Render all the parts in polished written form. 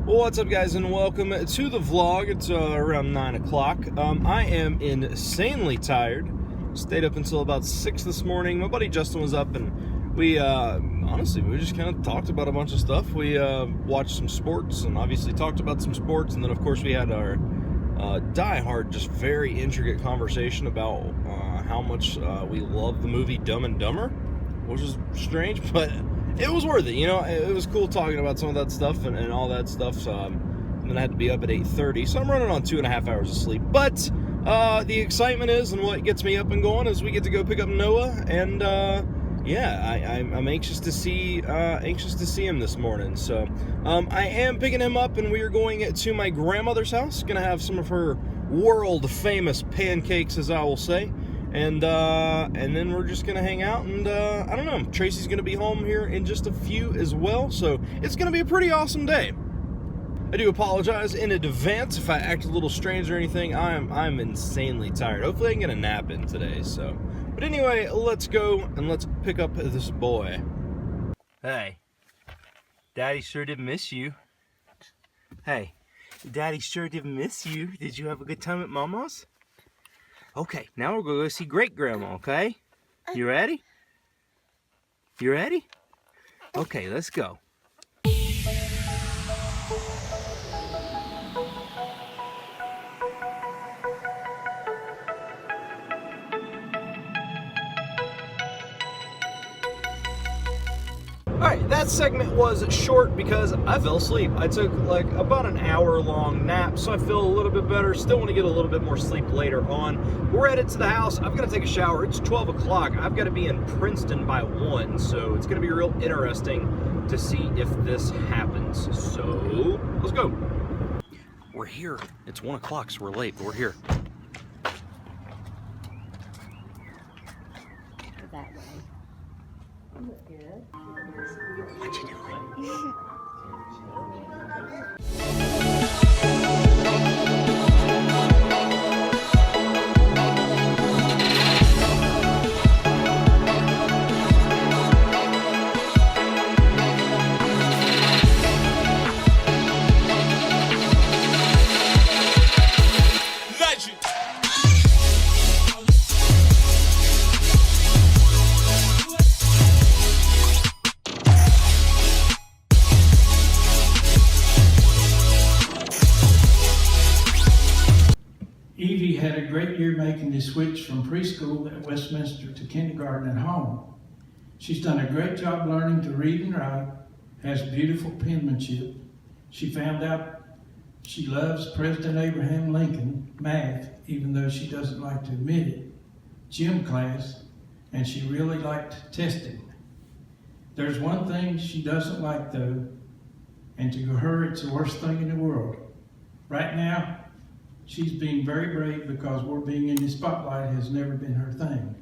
Well, what's up, guys, and welcome to the vlog. It's around 9 o'clock. I am insanely tired. Stayed up until about 6 this morning. My buddy Justin was up, and we, honestly, we just kind of talked about a bunch of stuff. We watched some sports, and obviously talked about some sports, and then, of course, we had our die-hard, just very intricate conversation about how much we love the movie Dumb and Dumber, which is strange, but it was worth it. You know, it was cool talking about some of that stuff and all that stuff. And then I had to be up at 8:30, so I'm running on 2.5 hours of sleep. But the excitement is, and what gets me up and going, is we get to go pick up Noah, and yeah, I'm anxious to see him this morning. So I am picking him up, and we are going to my grandmother's house. Gonna have some of her world famous pancakes, as I will say. And then we're just gonna hang out, and I don't know, Tracy's gonna be home here in just a few as well, so it's gonna be a pretty awesome day. I do apologize in advance if I act a little strange or anything. I'm insanely tired. Hopefully I can get a nap in today. So, but anyway, let's go and let's pick up this boy. Hey, Daddy sure did miss you. Hey, Daddy sure did miss you. Did you have a good time at Mama's? Okay, now we're going to go see Great Grandma, okay? You ready? You ready? Okay, let's go. Alright, that segment was short because I fell asleep. I took like about an hour-long nap, so I feel a little bit better. Still want to get a little bit more sleep later on. We're headed to the house. I've got to take a shower. It's 12 o'clock. I've got to be in Princeton by 1, so it's going to be real interesting to see if this happens. So, let's go. We're here. It's 1 o'clock, so we're late, but we're here. That way. You look good. What you doing? Evie had a great year making the switch from preschool at Westminster to kindergarten at home. She's done a great job learning to read and write, has beautiful penmanship. She found out she loves President Abraham Lincoln, math, even though she doesn't like to admit it, gym class, and she really liked testing. There's one thing she doesn't like though, and to her it's the worst thing in the world. Right now, she's being very brave because we're being in the spotlight has never been her thing.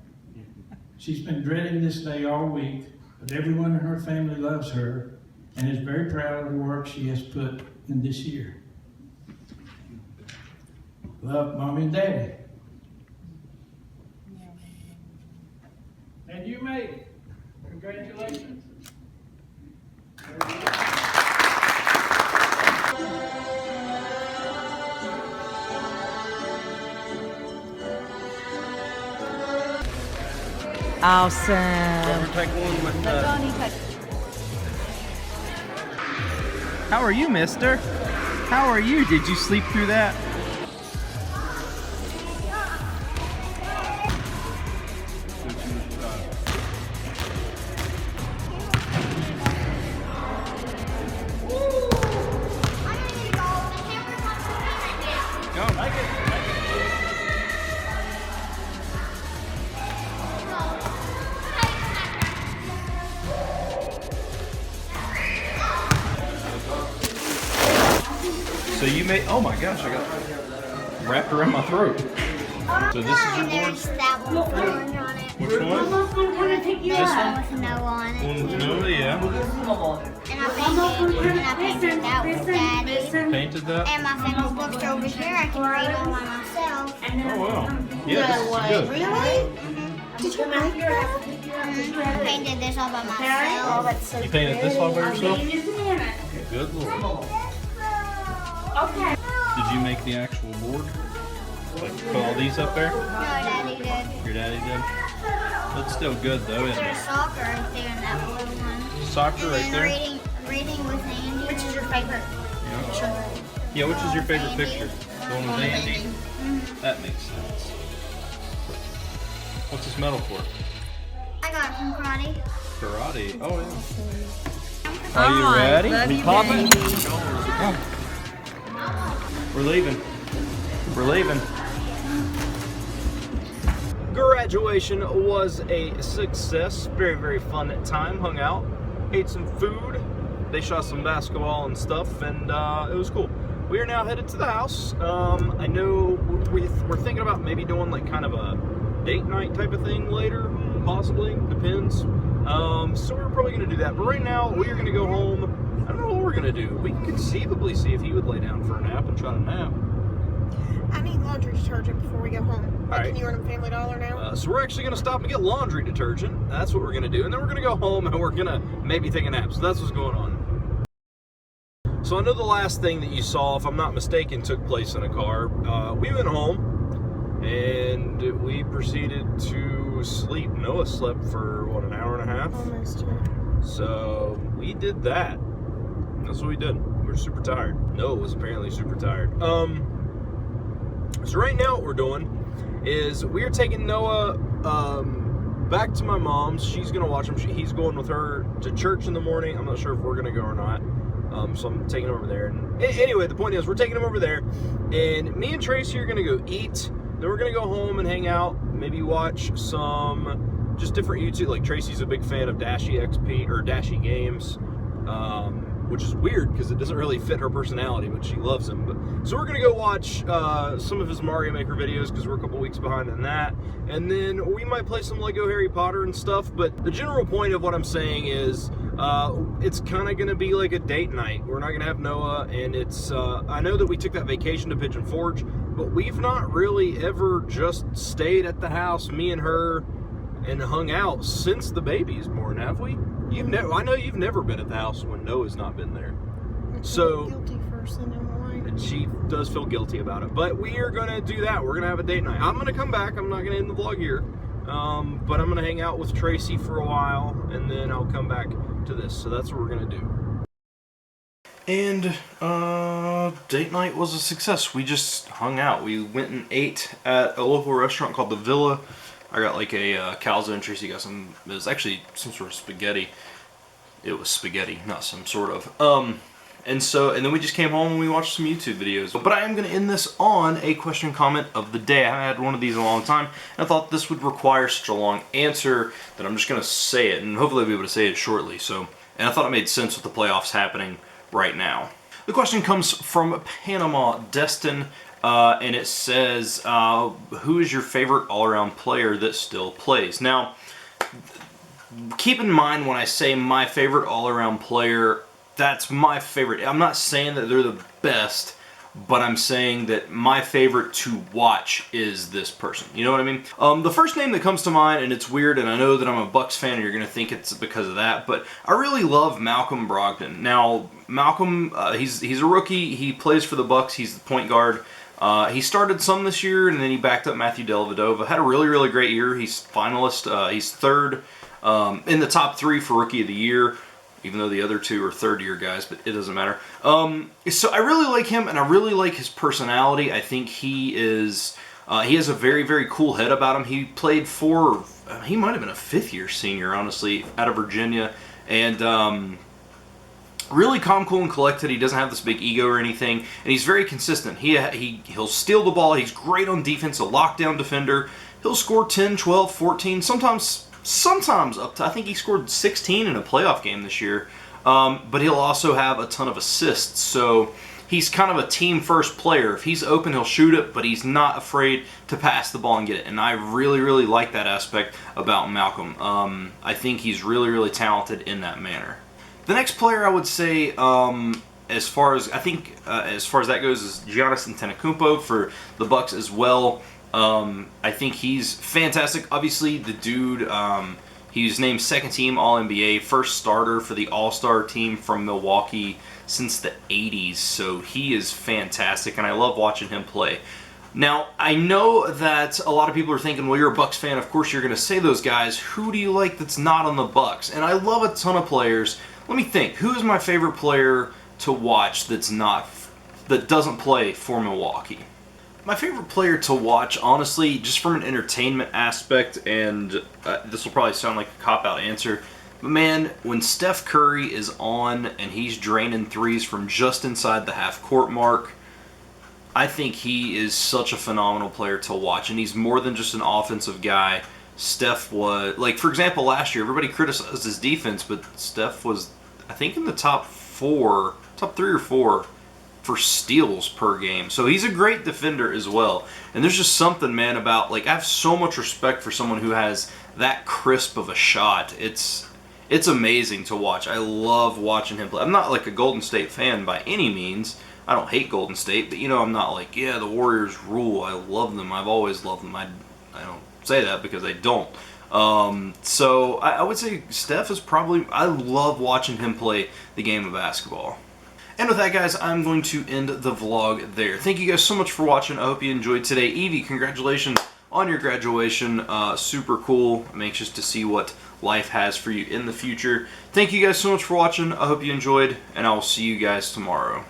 She's been dreading this day all week, but everyone in her family loves her and is very proud of the work she has put in this year. Love, Mommy and Daddy. And you made it. Congratulations. Awesome. How are you, mister? How are you? Did you sleep through that? So you made, oh my gosh, I got wrapped around my throat. So this is your board? That one with orange on it. Which one? This one with no on it. One with no, yeah. And I painted that with Daddy. Painted that? And my famous books are over here. I can read all by myself. Oh wow. Yeah, this is good. Really? Did you make that? I painted this all by myself. You painted this all by yourself? Good lord. Did you make the actual board? Like put all these up there? No, Daddy did. Your daddy did? That's still good though, isn't There's it? soccer right there in that blue one. Soccer And right then there? reading with Andy. Which is your favorite picture? Yeah, which is your favorite Andy. picture? The one with Andy? That makes sense. What's this medal for? I got it from karate. Karate. Oh, yeah. Are you ready? Love We you, popping? baby. We're leaving. We're leaving. Graduation was a success. Very, very fun time. Hung out, ate some food. They shot some basketball and stuff, and it was cool. We are now headed to the house. I know we're thinking about maybe doing like kind of a date night type of thing later, possibly. Depends. So we're probably gonna do that. But right now, we are gonna go home. I don't know what we're gonna do. We can conceivably see if he would lay down for a nap and try to nap. I need laundry detergent before we go home. All right. Can you run a Family Dollar now? So we're actually gonna stop and get laundry detergent. That's what we're gonna do, and then we're gonna go home and we're gonna maybe take a nap. So that's what's going on. So I know the last thing that you saw, if I'm not mistaken, took place in a car. We went home and we proceeded to sleep. Noah slept for what, an hour and a half? Almost. So we did that. That's what we did. We were super tired. Noah was apparently super tired. So right now what we're doing is we are taking Noah back to my mom's. She's gonna watch him. He's going with her to church in the morning. I'm not sure if we're gonna go or not. So I'm taking him over there. And anyway, the point is we're taking him over there, and me and Tracy are gonna go eat. Then we're gonna go home and hang out. Maybe watch some just different YouTube. Like Tracy's a big fan of Dashy XP or Dashy games. Which is weird because it doesn't really fit her personality, but she loves him. So we're gonna go watch some of his Mario Maker videos because we're a couple weeks behind on that, and then we might play some Lego Harry Potter and stuff. But the general point of what I'm saying is, it's kind of gonna be like a date night. We're not gonna have Noah, and it's I know that we took that vacation to Pigeon Forge, but we've not really ever just stayed at the house, me and her, and hung out since the baby's born, have we? I know you've never been at the house when Noah's not been there. So Guilty first thing in the morning. she does feel guilty about it. But we are gonna do that. We're gonna have a date night. I'm gonna come back. I'm not gonna end the vlog here. But I'm gonna hang out with Tracy for a while, and then I'll come back to this. So that's what we're gonna do. And date night was a success. We just hung out. We went and ate at a local restaurant called The Villa. I got like a calzone. Tracy got some, it was actually some sort of spaghetti. It was spaghetti, not some sort of. And then we just came home and we watched some YouTube videos. But I am going to end this on a question comment of the day. I haven't had one of these in a long time, and I thought this would require such a long answer that I'm just going to say it, and hopefully I'll be able to say it shortly. And I thought it made sense with the playoffs happening right now. The question comes from Panama Destin. And it says, who is your favorite all-around player that still plays? Now, keep in mind when I say my favorite all-around player, that's my favorite. I'm not saying that they're the best, but I'm saying that my favorite to watch is this person. You know what I mean? The first name that comes to mind, and it's weird, and I know that I'm a Bucks fan and you're going to think it's because of that, but I really love Malcolm Brogdon. Now, Malcolm, he's a rookie. He plays for the Bucks. He's the point guard. He started some this year, and then he backed up Matthew Dellavedova. Had a really, really great year. He's finalist. He's third in the top 3 for Rookie of the Year, even though the other 2 are third-year guys, but it doesn't matter. So I really like him, and I really like his personality. I think he has a very, very cool head about him. He played for, he might have been a 5th-year senior, honestly, out of Virginia, and really calm, cool, and collected. He doesn't have this big ego or anything, and he's very consistent. He'll steal the ball. He's great on defense, a lockdown defender. He'll score 10, 12, 14, sometimes up to, I think he scored 16 in a playoff game this year. But he'll also have a ton of assists, so he's kind of a team-first player. If he's open, he'll shoot it, but he's not afraid to pass the ball and get it, and I really, really like that aspect about Malcolm. I think he's really, really talented in that manner. The next player I would say, as far as that goes, is Giannis Antetokounmpo for the Bucks as well. I think he's fantastic. Obviously, the dude, he was named second team All-NBA, first starter for the All-Star team from Milwaukee since the 80s, so he is fantastic, and I love watching him play. Now, I know that a lot of people are thinking, well, you're a Bucks fan, of course you're going to say those guys. Who do you like that's not on the Bucks? And I love a ton of players. Let me think. Who is my favorite player to watch that doesn't play for Milwaukee? My favorite player to watch, honestly, just from an entertainment aspect, and this will probably sound like a cop-out answer, but man, when Steph Curry is on and he's draining threes from just inside the half-court mark, I think he is such a phenomenal player to watch, and he's more than just an offensive guy. Steph was, like, for example, last year, everybody criticized his defense, but Steph was, I think, in the top 3 or 4 for steals per game. So he's a great defender as well. And there's just something, man, about, like, I have so much respect for someone who has that crisp of a shot. It's amazing to watch. I love watching him play. I'm not like a Golden State fan by any means. I don't hate Golden State, but, you know, I'm not like, yeah, the Warriors rule. I love them. I've always loved them. I don't say that because I don't. So I would say Steph is probably, I love watching him play the game of basketball. And with that, guys, I'm going to end the vlog there. Thank you guys so much for watching. I hope you enjoyed today. Evie, congratulations on your graduation. Super cool. I'm anxious to see what life has for you in the future. Thank you guys so much for watching. I hope you enjoyed, and I will see you guys tomorrow.